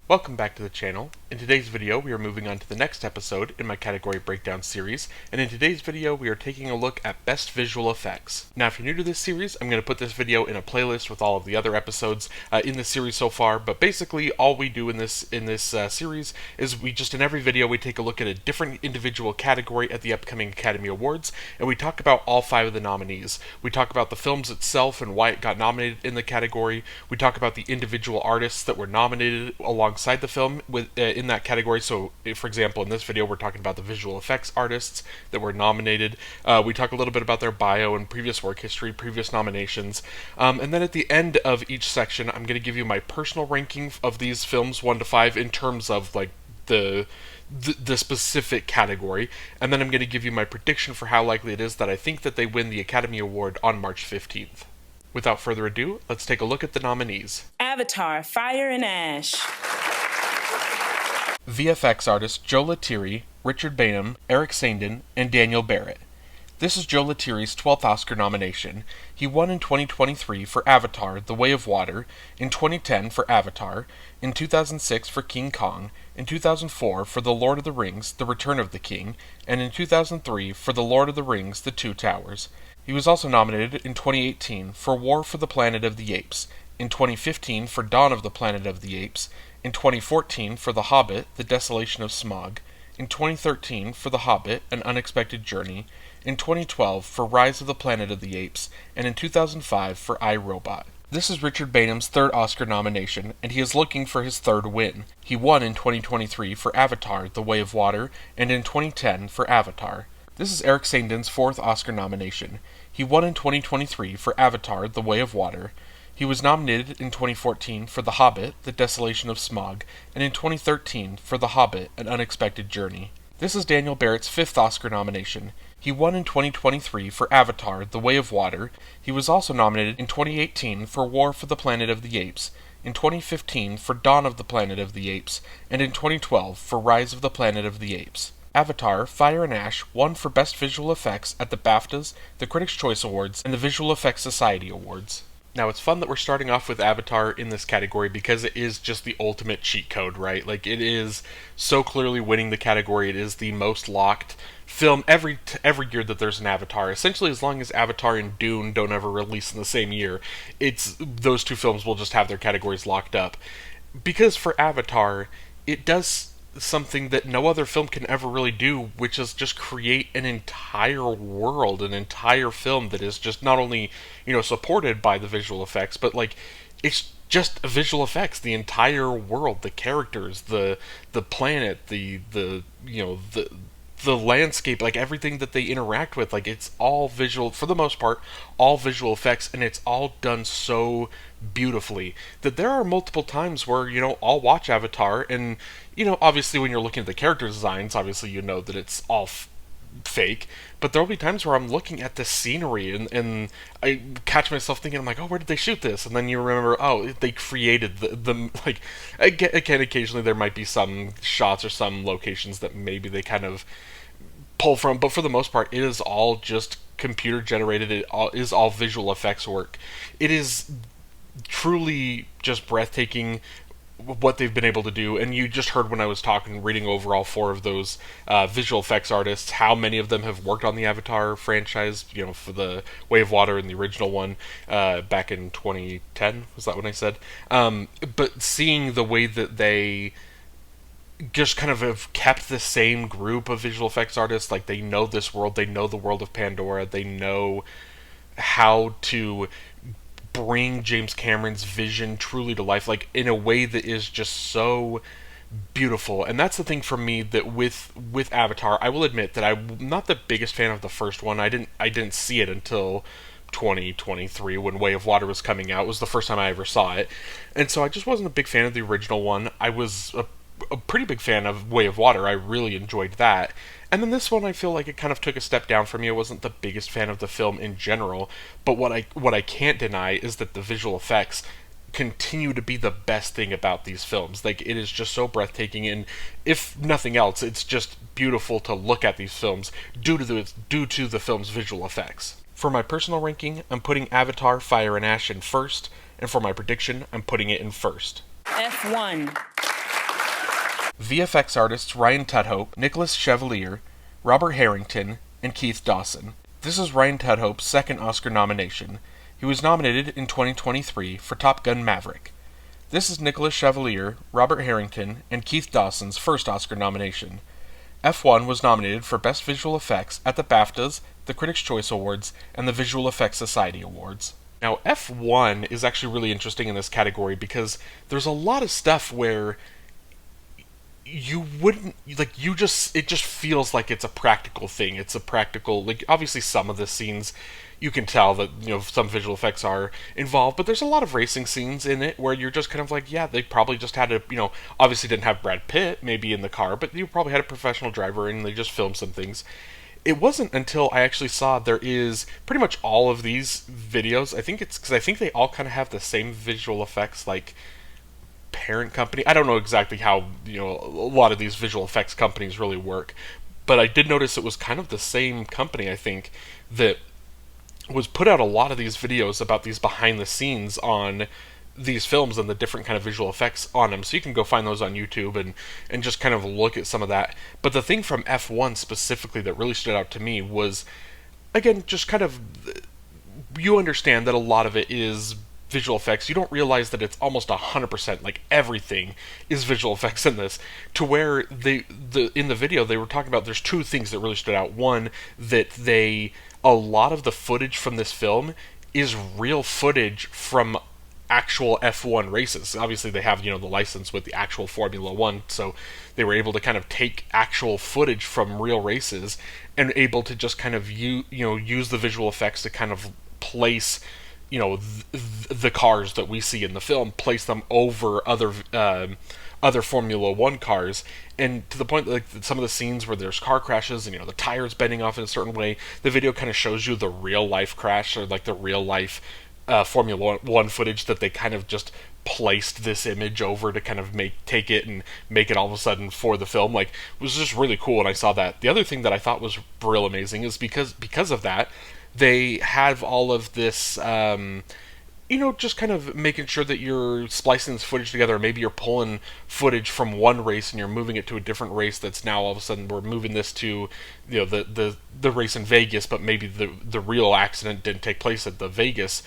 Welcome back to the channel. In today's video, we are moving on to the next episode in my category breakdown series, and in today's video, we are taking a look at best visual effects. Now, if you're new to this series, I'm going to put this video in a playlist with all of the other episodes in this series so far, but basically, all we do in this series is in every video, we take a look at a different individual category at the upcoming Academy Awards, and we talk about all 5 of the nominees. We talk about the films itself and why it got nominated in the category. We talk about the individual artists that were nominated alongside the film in that category. So, for example, in this video, we're talking about the visual effects artists that were nominated. We talk a little bit about their bio and previous work history, previous nominations. And then at the end of each section, I'm going to give you my personal ranking of these films 1 to 5 in terms of like the specific category, and then I'm going to give you my prediction for how likely it is that I think that they win the Academy Award on March 15th. Without further ado, let's take a look at the nominees. Avatar: Fire and Ash. VFX artists Joe Letteri, Richard Bainum, Eric Sandin, and Daniel Barrett. This is Joe Letteri's 12th Oscar nomination. He won in 2023 for Avatar: The Way of Water, in 2010 for Avatar, in 2006 for King Kong, in 2004 for The Lord of the Rings: The Return of the King, and in 2003 for The Lord of the Rings: The Two Towers. He was also nominated in 2018 for War for the Planet of the Apes, in 2015 for Dawn of the Planet of the Apes, in 2014 for The Hobbit: The Desolation of Smaug, in 2013 for The Hobbit: An Unexpected Journey, in 2012 for Rise of the Planet of the Apes, and in 2005 for iRobot. This is Richard Bainum's 3rd Oscar nomination, and he is looking for his 3rd win. He won in 2023 for Avatar: The Way of Water, and in 2010 for Avatar. This is Eric Sandin's 4th Oscar nomination. He won in 2023 for Avatar: The Way of Water. He was nominated in 2014 for The Hobbit: The Desolation of Smaug, and in 2013 for The Hobbit: An Unexpected Journey. This is Daniel Barrett's 5th Oscar nomination. He won in 2023 for Avatar: The Way of Water. He was also nominated in 2018 for War for the Planet of the Apes, in 2015 for Dawn of the Planet of the Apes, and in 2012 for Rise of the Planet of the Apes. Avatar: Fire and Ash won for Best Visual Effects at the BAFTAs, the Critics' Choice Awards, and the Visual Effects Society Awards. Now, it's fun that we're starting off with Avatar in this category because it is just the ultimate cheat code, right? Like, it is so clearly winning the category. It is the most locked film every year that there's an Avatar. Essentially, as long as Avatar and Dune don't ever release in the same year, those 2 films will just have their categories locked up. Because for Avatar, it does something that no other film can ever really do, which is just create an entire world, an entire film that is just not only, supported by the visual effects, but like it's just visual effects, the entire world, the characters, the planet, the landscape, like everything that they interact with, like it's all visual, for the most part, all visual effects, and it's all done so beautifully that there are multiple times where, I'll watch Avatar and, obviously when you're looking at the character designs, obviously that it's all fake, but there'll be times where I'm looking at the scenery and I catch myself thinking, I'm like, oh, where did they shoot this? And then you remember, oh, they created the like, again, occasionally there might be some shots or some locations that maybe they kind of pull from, but for the most part, it is all just computer generated. It is all visual effects work. It is truly just breathtaking what they've been able to do, and you just heard when I was reading over all 4 of those visual effects artists, how many of them have worked on the Avatar franchise, for the Way of Water and the original one back in 2010, was that what I said? But seeing the way that they just kind of have kept the same group of visual effects artists, like they know this world, they know the world of Pandora, they know how to bring James Cameron's vision truly to life, like in a way that is just so beautiful. And that's the thing for me, that with Avatar, I will admit that I'm not the biggest fan of the first one. I didn't see it until 2023 when Way of Water was coming out. It was the first time I ever saw it, and so I just wasn't a big fan of the original one. I was a pretty big fan of Way of Water. I really enjoyed that. And then this one, I feel like it kind of took a step down for me. I wasn't the biggest fan of the film in general, but what I can't deny is that the visual effects continue to be the best thing about these films. Like, it is just so breathtaking, and if nothing else, it's just beautiful to look at these films due to the film's visual effects. For my personal ranking, I'm putting Avatar: Fire and Ash in 1st, and for my prediction, I'm putting it in 1st. F1. VFX artists Ryan Tudhope, Nicholas Chevalier, Robert Harrington, and Keith Dawson. This is Ryan Tudhope's second Oscar nomination. He was nominated in 2023 for Top Gun: Maverick. This is Nicholas Chevalier, Robert Harrington, and Keith Dawson's first Oscar nomination. F1 was nominated for Best Visual Effects at the BAFTAs, the Critics' Choice Awards, and the Visual Effects Society Awards. Now, F1 is actually really interesting in this category because there's a lot of stuff where you wouldn't, like, it just feels like it's a practical thing. It's a practical, like, obviously some of the scenes you can tell that, some visual effects are involved, but there's a lot of racing scenes in it where you're just kind of like, yeah, they probably just had to, obviously didn't have Brad Pitt maybe in the car, but you probably had a professional driver and they just filmed some things. It wasn't until I actually saw there is pretty much all of these videos, I think it's because I think they all kind of have the same visual effects, like, parent company. I don't know exactly how, a lot of these visual effects companies really work, but I did notice it was kind of the same company, I think, that was put out a lot of these videos about these behind the scenes on these films and the different kind of visual effects on them. So you can go find those on YouTube and just kind of look at some of that. But the thing from F1 specifically that really stood out to me was, again, just kind of, you understand that a lot of it is visual effects. You don't realize that it's almost 100%, like everything is visual effects in this, to where in the video they were talking about, there's two things that really stood out. One, that a lot of the footage from this film is real footage from actual F1 races. Obviously they have, the license with the actual Formula 1, so they were able to kind of take actual footage from real races and able to just kind of use the visual effects to kind of place the cars that we see in the film, place them over other Formula 1 cars, and to the point that, like, some of the scenes where there's car crashes and the tires bending off in a certain way, the video kind of shows you the real life crash, or like the real life Formula 1 footage that they kind of just placed this image over to kind of take it and make it all of a sudden for the film. Like, it was just really cool when I saw that. The other thing that I thought was real amazing is because of that, they have all of this, just kind of making sure that you're splicing this footage together. Or maybe you're pulling footage from one race and you're moving it to a different race that's now all of a sudden we're moving this to, the race in Vegas, but maybe the real accident didn't take place at the Vegas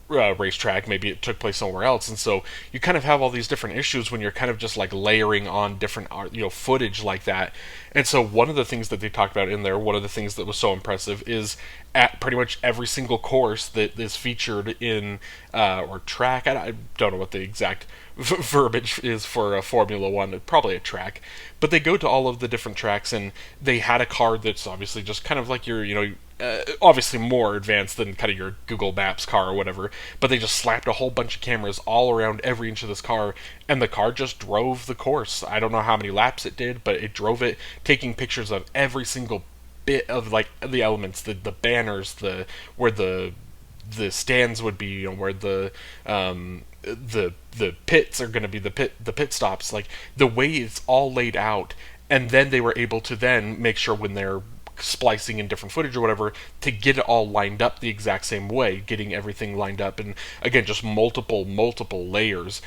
racetrack. Maybe it took place somewhere else, and so you kind of have all these different issues when you're kind of just like layering on different footage like that. And so one of the things that they talked about in there, one of the things that was so impressive, is at pretty much every single course that is featured in or track, I don't know what the exact verbiage is for a Formula 1, probably a track, but they go to all of the different tracks, and they had a car that's obviously just kind of like your obviously more advanced than kind of your Google Maps car or whatever, but they just slapped a whole bunch of cameras all around every inch of this car, and the car just drove the course. I don't know how many laps it did, but it drove it, taking pictures of every single bit of, like, the elements, the banners, where the stands would be, where the pits are going to be, the pit stops, like the way it's all laid out. And then they were able to then make sure when they're splicing in different footage or whatever to get it all lined up the exact same way, getting everything lined up, and again, just multiple layers.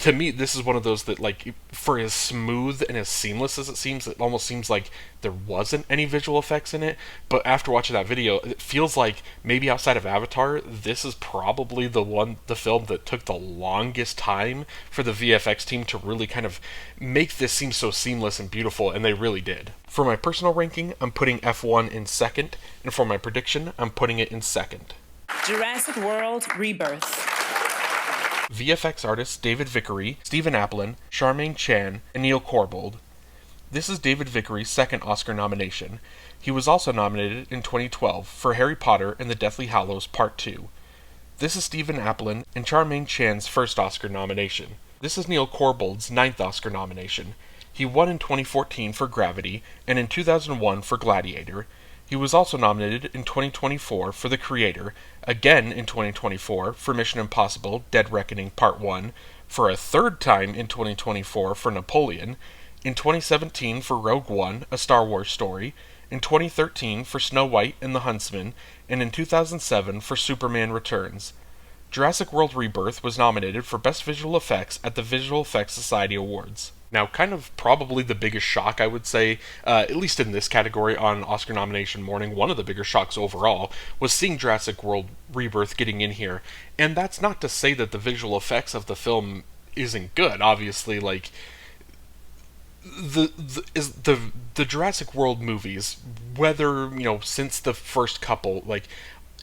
To me, this is one of those that, like, for as smooth and as seamless as it seems, it almost seems like there wasn't any visual effects in it. But after watching that video, it feels like maybe outside of Avatar, this is probably the film that took the longest time for the VFX team to really kind of make this seem so seamless and beautiful, and they really did. For my personal ranking, I'm putting F1 in second, and for my prediction, I'm putting it in second. Jurassic World Rebirth. VFX artists David Vickery, Stephen Applin, Charmaine Chan, and Neil Corbould. This is David Vickery's second Oscar nomination. He was also nominated in 2012 for Harry Potter and the Deathly Hallows Part 2. This is Stephen Applin and Charmaine Chan's first Oscar nomination. This is Neil Corbould's ninth Oscar nomination. He won in 2014 for Gravity and in 2001 for Gladiator. He was also nominated in 2024 for The Creator, again in 2024 for Mission Impossible: Dead Reckoning Part 1, for a third time in 2024 for Napoleon, in 2017 for Rogue One, A Star Wars Story, in 2013 for Snow White and the Huntsman, and in 2007 for Superman Returns. Jurassic World Rebirth was nominated for Best Visual Effects at the Visual Effects Society Awards. Now, kind of probably the biggest shock, I would say, at least in this category on Oscar nomination morning, one of the bigger shocks overall was seeing Jurassic World Rebirth getting in here. And that's not to say that the visual effects of the film isn't good. Obviously, like the Jurassic World movies, whether since the first couple, like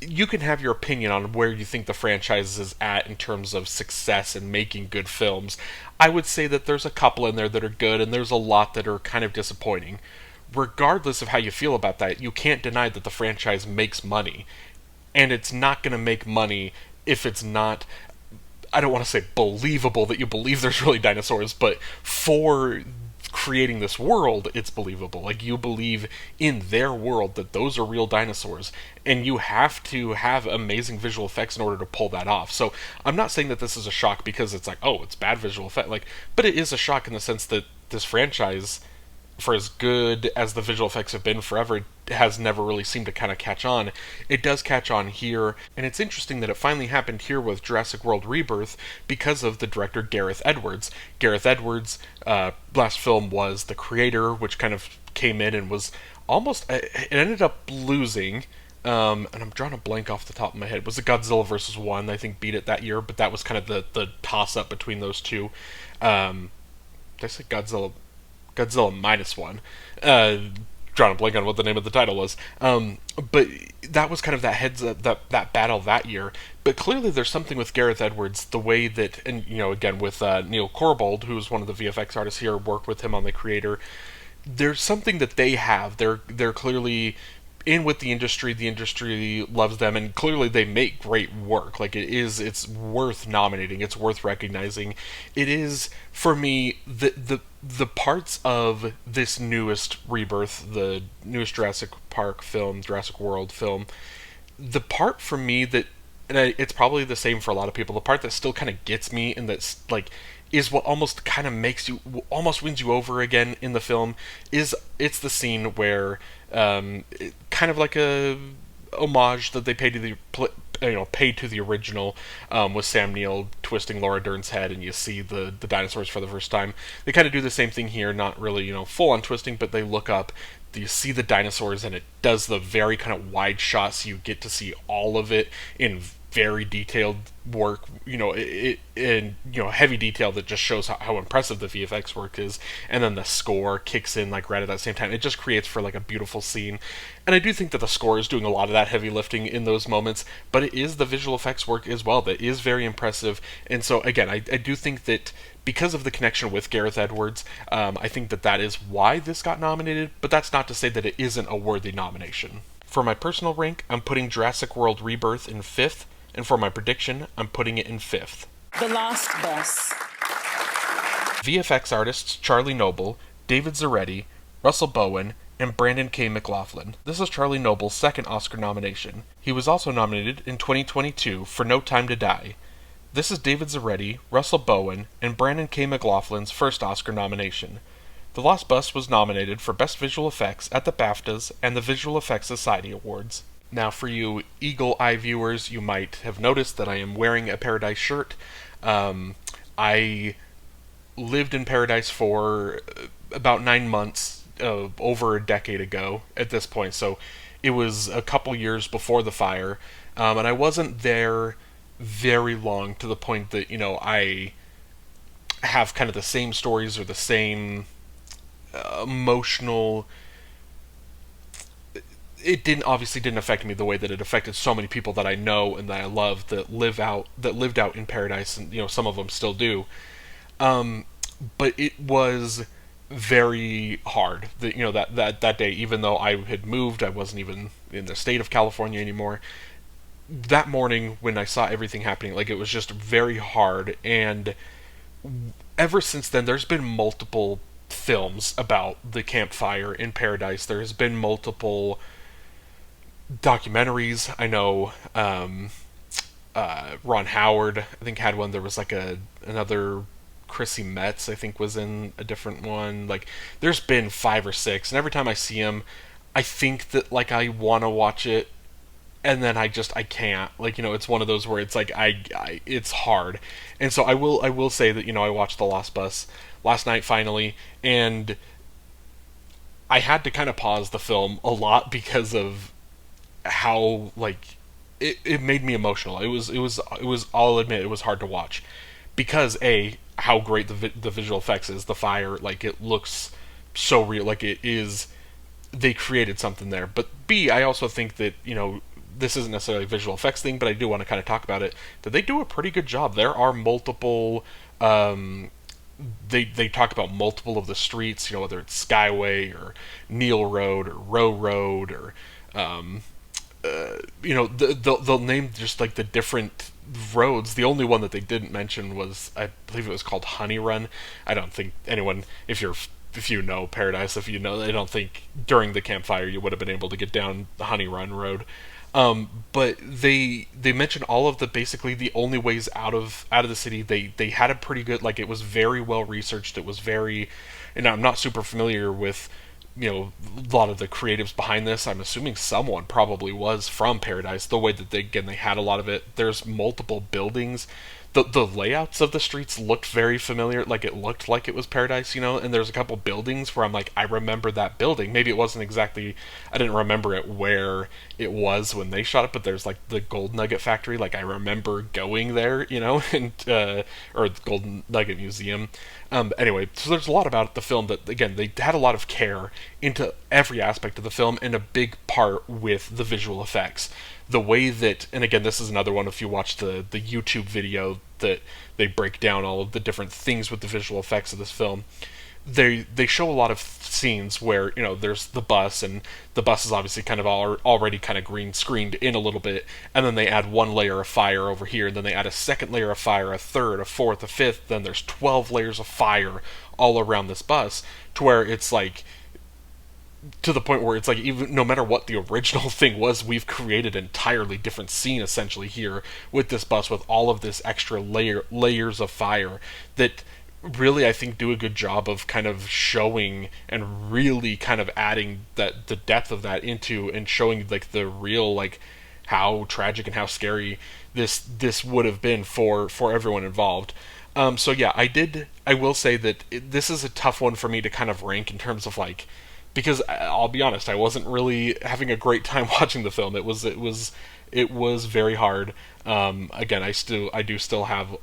you can have your opinion on where you think the franchise is at in terms of success and making good films. I would say that there's a couple in there that are good, and there's a lot that are kind of disappointing. Regardless of how you feel about that, you can't deny that the franchise makes money. And it's not going to make money if it's not, I don't want to say believable that you believe there's really dinosaurs, but for creating this world, it's believable. Like, you believe in their world that those are real dinosaurs, and you have to have amazing visual effects in order to pull that off. So I'm not saying that this is a shock because it's like, oh, it's bad visual effect, like, but it is a shock in the sense that this franchise, for as good as the visual effects have been forever, has never really seemed to kind of catch on. It does catch on here, and it's interesting that it finally happened here with Jurassic World Rebirth because of the director Gareth Edwards. Gareth Edwards' last film was The Creator, which kind of came in and was almost, it ended up losing, and I'm drawing a blank off the top of my head. It was the Godzilla vs. One, I think, beat it that year, but that was kind of the toss-up between those two. Did I say Godzilla minus one? Drawing a blank on what the name of the title was. But that was kind of that heads up, that battle that year. But clearly there's something with Gareth Edwards, the way that, and again with Neil Corbould, who's one of the VFX artists here, worked with him on The Creator. There's something that they have. They're clearly in with the industry loves them, and clearly they make great work. Like, it's worth nominating, it's worth recognizing. It is, for me, the parts of this newest Rebirth, the newest Jurassic World film, the part for me that, and it's probably the same for a lot of people, the part that still kind of gets me and that's like is what almost kind of almost wins you over again in the film, is it's the scene where kind of like a homage that they paid to the original, with Sam Neill twisting Laura Dern's head, and you see the dinosaurs for the first time. They kind of do the same thing here, not really full on twisting, but they look up, you see the dinosaurs, and it does the very kind of wide shot, so you get to see all of it in very detailed work, heavy detail that just shows how impressive the VFX work is, and then the score kicks in like right at that same time. It just creates for like a beautiful scene, and I do think that the score is doing a lot of that heavy lifting in those moments, but it is the visual effects work as well that is very impressive. And so again, I do think that because of the connection with Gareth Edwards, I think that is why this got nominated, but that's not to say that it isn't a worthy nomination. For my personal rank, I'm putting Jurassic World Rebirth in 5th, and for my prediction, I'm putting it in 5th. The Lost Bus. VFX artists Charlie Noble, David Zaretti, Russell Bowen, and Brandon K. McLaughlin. This is Charlie Noble's second Oscar nomination. He was also nominated in 2022 for No Time to Die. This is David Zaretti, Russell Bowen, and Brandon K. McLaughlin's first Oscar nomination. The Lost Bus was nominated for Best Visual Effects at the BAFTAs and the Visual Effects Society Awards. Now, for you Eagle Eye viewers, you might have noticed that I am wearing a Paradise shirt. I lived in Paradise for about 9 months, over a decade ago at this point, so it was a couple years before the fire, and I wasn't there very long, to the point that, I have kind of the same stories or the same emotional. It obviously didn't affect me the way that it affected so many people that I know and that I love that lived out in Paradise, and some of them still do. But it was very hard that day. Even though I had moved, I wasn't even in the state of California anymore. That morning when I saw everything happening, like, it was just very hard. And ever since then, there's been multiple films about the campfire in Paradise. There's been multiple documentaries. I know Ron Howard, I think, had one. There was like another Chrissy Metz, I think, was in a different one. Like, there's been 5 or 6, and every time I see him, I think that, like, I want to watch it and then I can't, like, it's one of those where it's like it's hard. And so I will say that I watched The Lost Bus last night finally, and I had to kind of pause the film a lot because of how, like, it made me emotional. It was I'll admit it was hard to watch because a how great the visual effects is. The fire, like, it looks so real, like it is. They created something there. But B, I also think that this isn't necessarily a visual effects thing, but I do want to kind of talk about it. That they do a pretty good job. There are multiple. They talk about multiple of the streets, whether it's Skyway or Neil Road or Row Road or they'll name just like the different roads. The only one that they didn't mention was, I believe it was called Honey Run. I don't think anyone, if you know Paradise, if you know, I don't think during the campfire you would have been able to get down the Honey Run road. But they mentioned all of the basically the only ways out of the city. They had a pretty good, like, it was very well researched. It was very, and I'm not super familiar with a lot of the creatives behind this. I'm assuming someone probably was from Paradise. The way that they had a lot of it. There's multiple buildings. The layouts of the streets looked very familiar, like it looked like it was Paradise, and there's a couple buildings where I'm like, I remember that building. Maybe it wasn't exactly, I didn't remember it where it was when they shot it, but there's like the Gold Nugget Factory, like I remember going there, and or the Golden Nugget Museum. Anyway, so there's a lot about the film that, again, they had a lot of care into every aspect of the film, and a big part with the visual effects. The way that, and again, this is another one, if you watch the YouTube video that they break down all of the different things with the visual effects of this film, they show a lot of scenes where there's the bus, and the bus is obviously kind of already kind of green screened in a little bit, and then they add one layer of fire over here, and then they add a second layer of fire, a third, a fourth, a fifth, then there's 12 layers of fire all around this bus, to where it's like, to the point where it's like, even no matter what the original thing was, we've created an entirely different scene essentially here with this bus, with all of this extra layers of fire that really, I think, do a good job of kind of showing and really kind of adding that the depth of that into, and showing like the real, like, how tragic and how scary this would have been for everyone involved. So yeah, I will say that this is a tough one for me to kind of rank in terms of, like, because I'll be honest, I wasn't really having a great time watching the film. It was very hard. Again, I do still have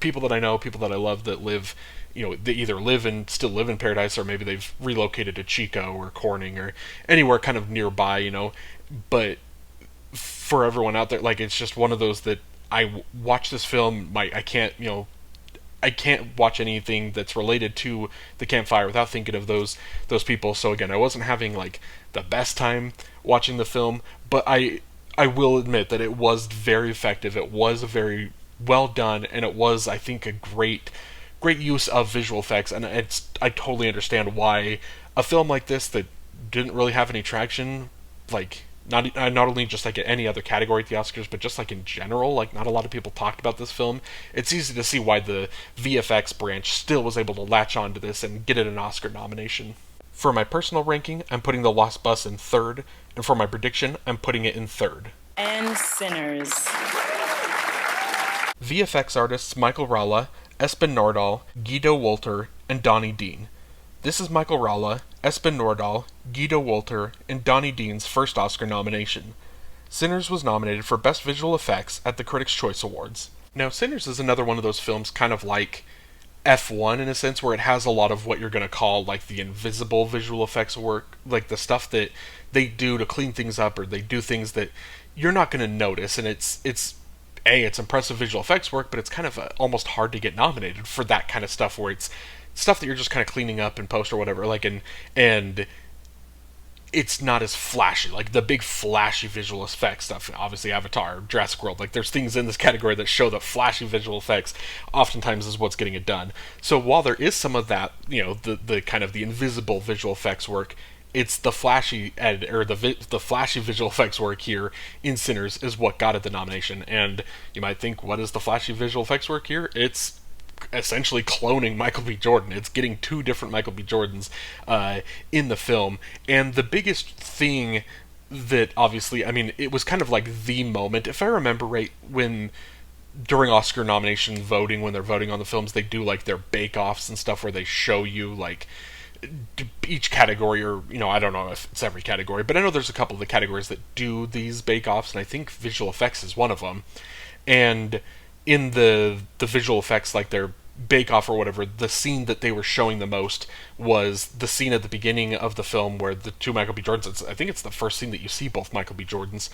people that I know, people that I love that live, they either still live in Paradise, or maybe they've relocated to Chico or Corning or anywhere kind of nearby, But for everyone out there, like, it's just one of those that watch this film, I can't watch anything that's related to the campfire without thinking of those people. So again, I wasn't having, like, the best time watching the film, but I will admit that it was very effective. It was very well done, and it was, I think, a great use of visual effects. And I totally understand why a film like this that didn't really have any traction, like, not only just like in any other category at the Oscars, but just like in general, like, not a lot of people talked about this film. It's easy to see why the VFX branch still was able to latch on to this and get it an Oscar nomination. For my personal ranking, I'm putting The Lost Bus in third, and for my prediction, I'm putting it in third. And Sinners. VFX artists Michael Ralla, Espen Nordahl, Guido Wolter, and Donnie Dean. This is Michael Ralla, Espen Nordahl, Guido Wolter, and Donnie Dean's first Oscar nomination. Sinners was nominated for Best Visual Effects at the Critics' Choice Awards. Now, Sinners is another one of those films kind of like F1 in a sense, where it has a lot of what you're going to call, like, the invisible visual effects work, like the stuff that they do to clean things up, or they do things that you're not going to notice, and it's impressive visual effects work, but it's kind of almost hard to get nominated for that kind of stuff, where it's stuff that you're just kind of cleaning up in post or whatever, like, and it's not as flashy, like the big flashy visual effects stuff. Obviously, Avatar, Jurassic World, like, there's things in this category that show that flashy visual effects oftentimes is what's getting it done. So while there is some of that, the kind of the invisible visual effects work, it's the flashy the flashy visual effects work here in Sinners is what got it the nomination. And you might think, what is the flashy visual effects work here? It's essentially cloning Michael B. Jordan. It's getting two different Michael B. Jordans in the film. And the biggest thing that obviously, I mean, it was kind of like the moment, if I remember right, when during Oscar nomination voting, when they're voting on the films, they do like their bake-offs and stuff where they show you like each category, or I don't know if it's every category, but I know there's a couple of the categories that do these bake-offs, and I think visual effects is one of them. And in the visual effects, like their bake off or whatever, the scene that they were showing the most was the scene at the beginning of the film where the two Michael B. Jordans, I think it's the first scene that you see both Michael B. Jordans,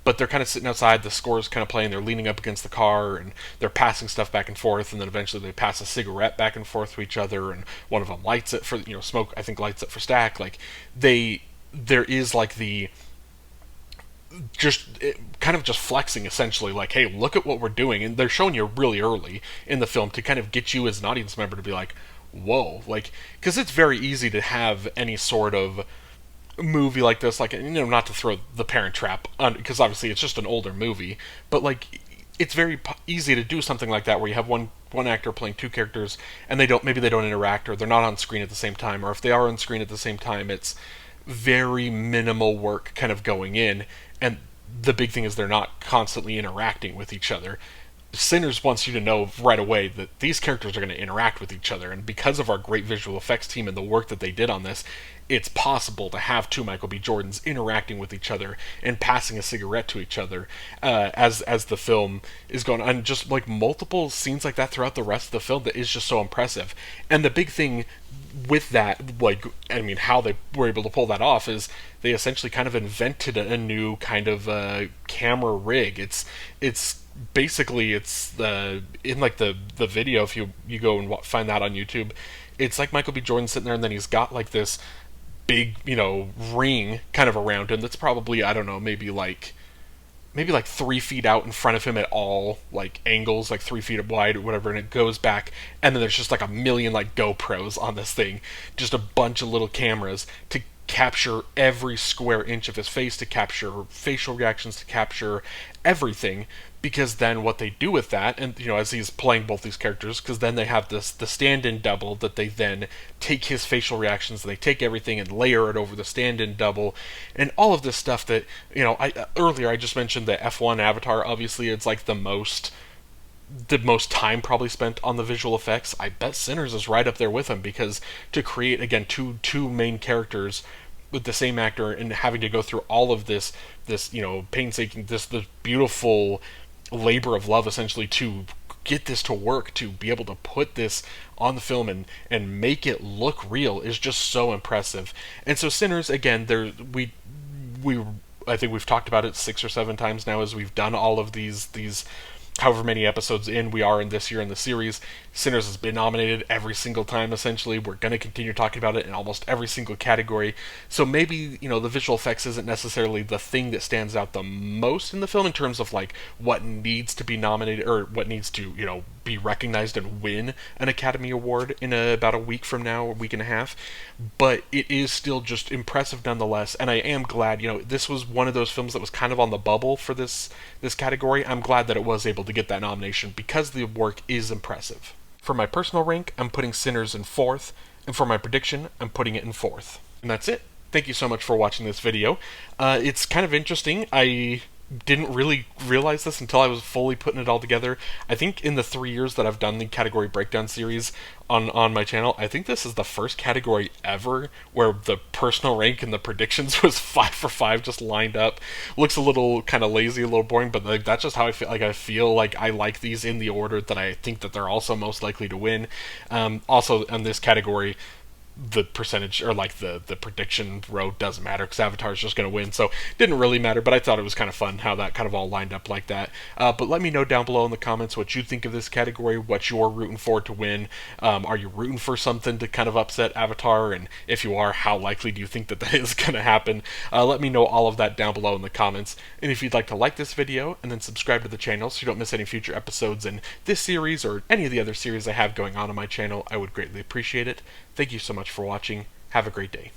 but they're kind of sitting outside, the score's kind of playing, they're leaning up against the car, and they're passing stuff back and forth, and then eventually they pass a cigarette back and forth to each other, and one of them lights it for, Smoke, I think, lights it for Stack. Like, there is like the kind of just flexing, essentially, like, hey, look at what we're doing, and they're showing you really early in the film to kind of get you as an audience member to be like, whoa, like, because it's very easy to have any sort of movie like this, like, not to throw The Parent Trap on, because obviously it's just an older movie, but like, it's very easy to do something like that where you have one actor playing two characters, and maybe they don't interact, or they're not on screen at the same time, or if they are on screen at the same time, it's very minimal work kind of going in, and the big thing is they're not constantly interacting with each other. Sinners wants you to know right away that these characters are going to interact with each other, and because of our great visual effects team and the work that they did on this, it's possible to have two Michael B. Jordans interacting with each other and passing a cigarette to each other as the film is going on, and just like multiple scenes like that throughout the rest of the film that is just so impressive. And the big thing with that, like, I mean, how they were able to pull that off is they essentially kind of invented a new kind of camera rig. It's basically, it's in like the video, if you go and find that on YouTube, it's like Michael B. Jordan sitting there, and then he's got like this big ring kind of around him that's probably, I don't know, maybe like 3 feet out in front of him at all like angles, like 3 feet wide or whatever, and it goes back, and then there's just like a million like GoPros on this thing, just a bunch of little cameras to capture every square inch of his face, to capture facial reactions, to capture everything. Because then what they do with that, and as he's playing both these characters, because then they have the stand-in double that they then take his facial reactions, and they take everything and layer it over the stand-in double, and all of this stuff that earlier I just mentioned the F1 Avatar. Obviously, it's like the most time probably spent on the visual effects. I bet Sinners is right up there with him, because to create, again, two main characters with the same actor and having to go through all of this painstaking, this beautiful labor of love, essentially, to get this to work, to be able to put this on the film and make it look real, is just so impressive. And so Sinners, again, we I think we've talked about it 6 or 7 times now as we've done all of these however many episodes in we are in this year in the series. Sinners has been nominated every single time, essentially. We're going to continue talking about it in almost every single category. So maybe, the visual effects isn't necessarily the thing that stands out the most in the film in terms of, like, what needs to be nominated, or what needs to, be recognized and win an Academy Award in about a week from now, a week and a half. But it is still just impressive nonetheless, and I am glad, this was one of those films that was kind of on the bubble for this category. I'm glad that it was able to get that nomination, because the work is impressive. For my personal rank, I'm putting Sinners in 4th, and for my prediction, I'm putting it in 4th. And that's it. Thank you so much for watching this video. It's kind of interesting. I didn't really realize this until I was fully putting it all together. I think in the 3 years that I've done the category breakdown series on my channel, I think this is the first category ever where the personal rank and the predictions was 5 for 5 just lined up. Looks a little kind of lazy, a little boring, but like, that's just how I feel. Like, I feel like I like these in the order that I think that they're also most likely to win. Also, in this category, the percentage, or like the prediction row, doesn't matter, because Avatar's just going to win, so it didn't really matter. But I thought it was kind of fun how that kind of all lined up like that. But let me know down below in the comments what you think of this category, what you're rooting for to win. Are you rooting for something to kind of upset Avatar? And if you are, how likely do you think that is going to happen? Let me know all of that down below in the comments. And if you'd like to like this video and then subscribe to the channel so you don't miss any future episodes in this series or any of the other series I have going on my channel, I would greatly appreciate it. Thank you so much for watching. Have a great day.